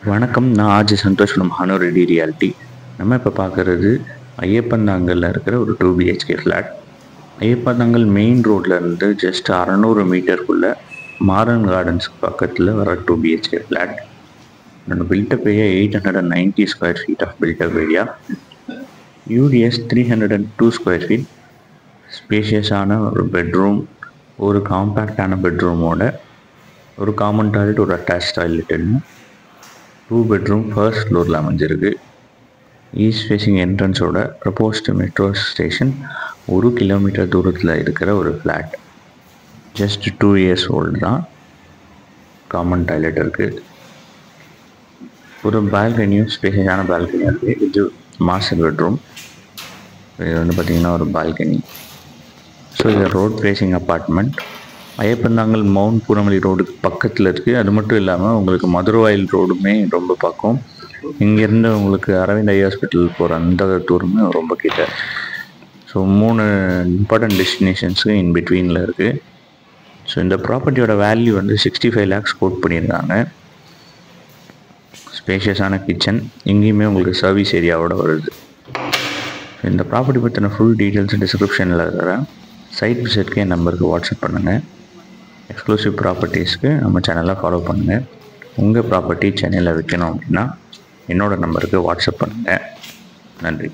வணக்கம். நான் RJ Santhosh from Hanu Reddy reality. நம்ம இப்போ பார்க்குறது ஐயப்பந்தாங்கலில் இருக்கிற ஒரு 2 BHK ஃப்ளாட். ஐயப்பந்தாங்கல் மெயின் ரோட்டில் இருந்து ஜஸ்ட் 600 மீட்டருக்குள்ளே மாரன் கார்டன்ஸ்க்கு பக்கத்தில் வர 2 BHK ஃப்ளாட். என்னோட built up area 890 square feet of built up area. UDS 302 square feet. ஸ்பேஷியஸான ஒரு பெட்ரூம், ஒரு காம்பேக்டான பெட்ரூமோட ஒரு காமன் டாய்லெட், ஒரு அட்டாச் டாய்லெட்டுன்னு 2 பெட்ரூம் ஃபர்ஸ்ட் ஃப்ளோரில் அமைஞ்சிருக்கு. ஈஸ்ட் ஃபேஸிங் என்ட்ரன்ஸோட ப்ரப்போஸ்டு மெட்ரோ ஸ்டேஷன் 1 கிலோமீட்டர் தூரத்தில் இருக்கிற ஒரு ஃப்ளாட். ஜஸ்ட் 2 இயர்ஸ் ஓல்டு தான். காமன் டாய்லெட் இருக்குது. ஒரு பால்கனியும் ஸ்பேஷியஸான பால்கனியும் இருக்குது. இது மாஸ்டர் பெட்ரூம். இது வந்து பார்த்திங்கன்னா ஒரு பால்கனி. ஸோ இது road facing apartment. Iyyappanthangal mount Poonamallee ரோடுக்கு பக்கத்தில் இருக்குது. அது மட்டும் இல்லாமல் உங்களுக்கு மதுரவாயில் ரோடுமே ரொம்ப பக்கம். இங்கேருந்து உங்களுக்கு அரவிந்த் ஐ ஹாஸ்பிட்டல் போகிற அந்த தூரமே ரொம்ப கிட்ட. ஸோ 3 இம்பார்ட்டன்ட் டெஸ்டினேஷன்ஸு இன் பிட்வீனில் இருக்குது. ஸோ இந்த ப்ராப்பர்ட்டியோட வேல்யூ வந்து 65 lakhs கோட் பண்ணியிருக்காங்க. ஸ்பேஷியஸான கிச்சன், இங்கேயுமே உங்களுக்கு சர்வீஸ் ஏரியாவோட வருது. இந்த ப்ராப்பர்ட்டி பற்றின ஃபுல் டீட்டெயில்ஸ் டிஸ்கிரிப்ஷனில் இருக்கிறேன். சைட் விசிட்க்கு என் நம்பருக்கு வாட்ஸ்அப் பண்ணுங்கள். எக்ஸ்க்ளூசிவ் ப்ராப்பர்ட்டிஸ்க்கு நம்ம சேனலை ஃபாலோ பண்ணுங்கள். உங்கள் ப்ராப்பர்ட்டி சென்னையில் விற்கணும் அப்படின்னா என்னோடய நம்பருக்கு வாட்ஸ்அப் பண்ணுங்கள். நன்றி.